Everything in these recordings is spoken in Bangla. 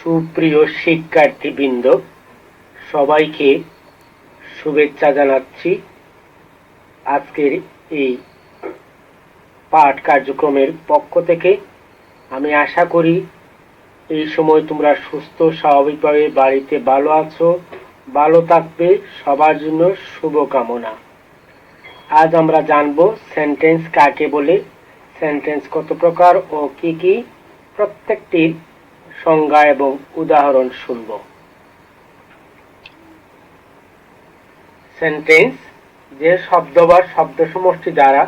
সুপ্রিয় শিক্ষার্থীবৃন্দ, সবাইকে শুভেচ্ছা জানাচ্ছি। আজকের এই পাঠ কার্যক্রমের পক্ষ থেকে আমি আশা করি এই সময় তোমরা সুস্থ স্বাভাবিকভাবে বাড়িতে ভালো আছো, ভালো থাকবে। সবার জন্য শুভকামনা। আজ আমরা জানব সেন্টেন্স কাকে বলে, সেন্টেন্স কত প্রকার ও কি কি, প্রত্যেকটির সংজ্ঞা এবং উদাহরণ শুনব। সেন্টেন্স যে শব্দ বা শব্দ সমষ্টি দ্বারা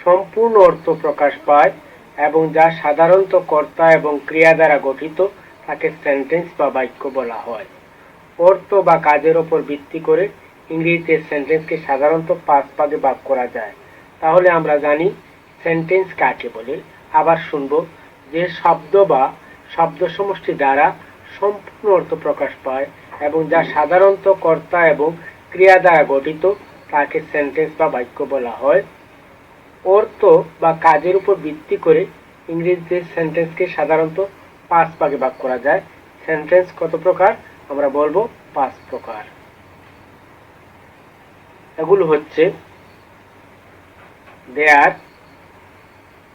সম্পূর্ণ অর্থ প্রকাশ পায় এবং যা সাধারণত কর্তা এবং ক্রিয়া দ্বারা গঠিত তাকে সেন্টেন্স বা বাক্য বলা হয়। অর্থ বা কাজের উপর ভিত্তি করে ইংরেজিতে সেন্টেন্সকে সাধারণত 5 ভাগে ভাগ করা যায়। তাহলে আমরা জানি সেন্টেন্স কাকে বলে। আবার শুনব যে শব্দ বা শব্দ সমষ্টি দ্বারা সম্পূর্ণ অর্থ প্রকাশ পায় এবং যা সাধারণত কর্তা এবং ক্রিয়া দ্বারা গঠিত তাকে সেন্টেন্স বা বাক্য বলা হয়। অর্থ বা কাজের উপর ভিত্তি করে ইংরেজিতে সেন্টেন্সকে সাধারণত 5 ভাগে ভাগ করা যায়। সেন্টেন্স কত প্রকার? আমরা বলবো 5 প্রকার। এগুলো হচ্ছে দেয়ার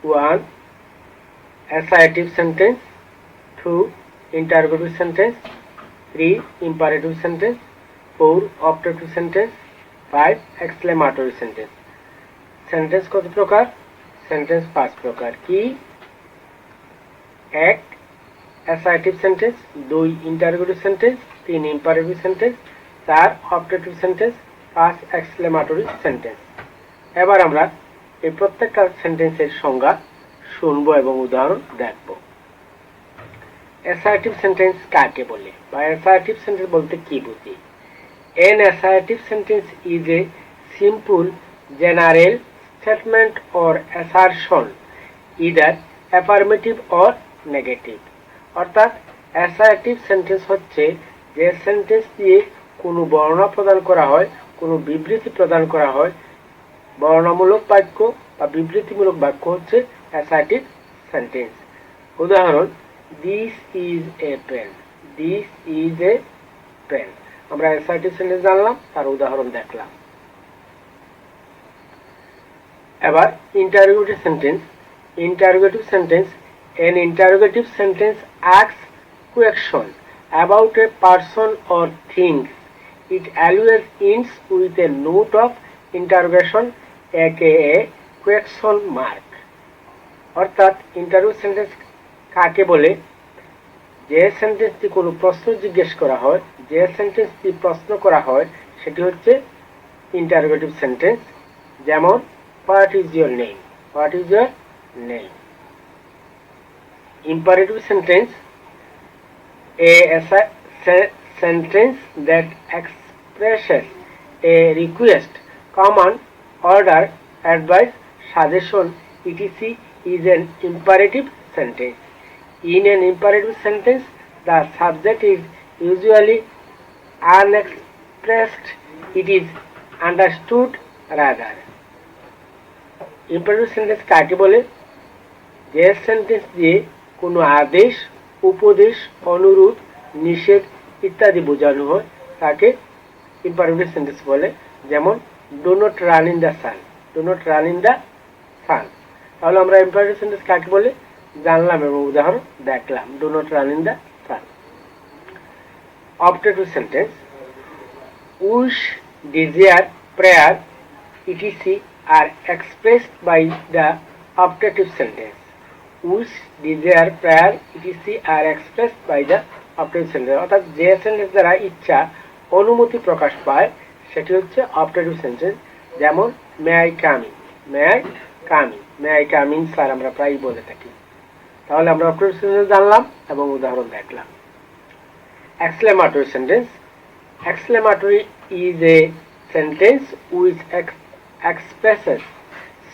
1 assertive sentence, 2 interrogative sentence, 3 imperative sentence, 4 optative sentence, 5 exclamatory sentence. Sentence কত প্রকার? সেন্টেন্স 5 প্রকার। কি? 1 assertive sentence, 2 interrogative sentence, 3 imperative sentence, 4 optative sentence, 5 exclamatory sentence. এবার আমরা এই প্রত্যেকটা সেন্টেন্সের সংজ্ঞা শুনবো এবং উদাহরণ দেখব। assertive sentence কাকে বলে বা assertive sentence বলতে কি বুঝি? An assertive sentence is a simple general statement or assertion, either affirmative or negative. অর্থাৎ assertive sentence হচ্ছে যে সেন্টেন্স দিয়ে কোনো বর্ণনা প্রদান করা হয়, কোনো বিবৃতি প্রদান করা হয়। বর্ণনামূলক বাক্য বা বিবৃতিমূলক বাক্য হচ্ছে assertive sentence. উদাহরণ, this is a pen, this is a pen. আমরা assertive sentence জানলাম, তার উদাহরণ দেখলাম। এবার interrogative sentence. Interrogative sentence, an interrogative sentence asks question about a person or things. It always ends with a note of interrogation aka question mark. অর্থাৎ ইন্টারভিউ সেন্টেন্স কাকে বলে? যে সেন্টেন্সটি কোনো প্রশ্ন জিজ্ঞেস করা হয়, যে সেন্টেন্সটি প্রশ্ন করা হয় সেটি হচ্ছে ইন্টারোগেটিভ সেন্টেন্স। যেমন, what is your name? What is your name? Imperative sentence, A sentence that expresses a request, command, order, advice, suggestion, etc. is an imperative sentence. In an imperative sentence, the subject is usually unexpressed, it is understood rather. Imperative sentence কাকে বলে? যে সেন্টেন্স দিয়ে কোনো আদেশ, উপদেশ, অনুরোধ, নিষেধ ইত্যাদি বোঝানো হয় তাকে ইম্পারেটিভ সেন্টেন্স বলে। যেমন, do not run in the San, do not run in the সান। তাহলে আমরা ইম্পারেটিভ সেন্টেন্স কাকে বলে জানলাম এবং উদাহরণ দেখলাম। Do not run in the sun. Optative sentence, wish, desire, prayer, ETC are expressed by the optative sentence. Wish, desire, prayer, ETC are expressed by the optative sentence. অর্থাৎ যে সেন্টেন্স দ্বারা ইচ্ছা, অনুমতি প্রকাশ পায় সেটি হচ্ছে অপটেটিভ সেন্টেন্স। যেমন, may I come in, may I come in, may I come in sir আমরা প্রায়ই বলে থাকি। তাহলে আমরা অপটেটিভ সেন্টেন্স জানলাম এবং উদাহরণ দেখলাম। Exclamatory sentence, exclamatory is a sentence which expresses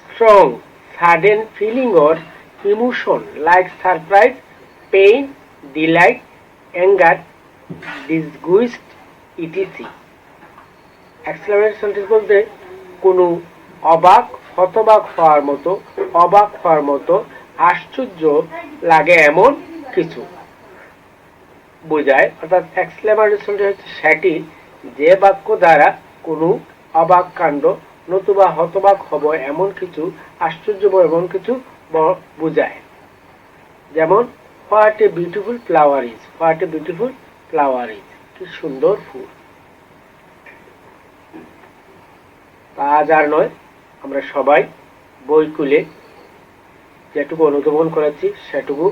strong, sudden feeling or emotion like surprise, pain, delight, anger, disgust, etc. exclamatory sentence বলতে কোনো অবাক, হতবাক হওয়ার মতো, অবাক হওয়ার মতো, আশ্চর্য লাগে এমন কিছু। বোঝায়, অর্থাৎ এক্সক্লেমেশনটি হচ্ছে সেটি যে বাক্য দ্বারা কোনো অবাক কাণ্ড নতুবা হতবাক হব এমন কিছু, আশ্চর্য এমন কিছু বোঝায়। যেমন what a beautiful flower is, what a beautiful flower is, কি সুন্দর ফুল। আজ আর নয়, আমরা সবাই বই খুলে যেটুকু অনুধাবন করেছি সেটুকু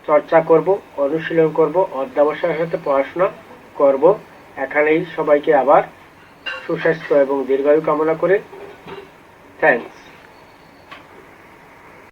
চর্চা করব, অনুশীলন করব, অধ্যাবসায়ের সাথে পড়াশোনা করব। এখানেই সবাইকে আবার সুস্বাস্থ্য এবং দীর্ঘায়ু কামনা করে থ্যাংকস।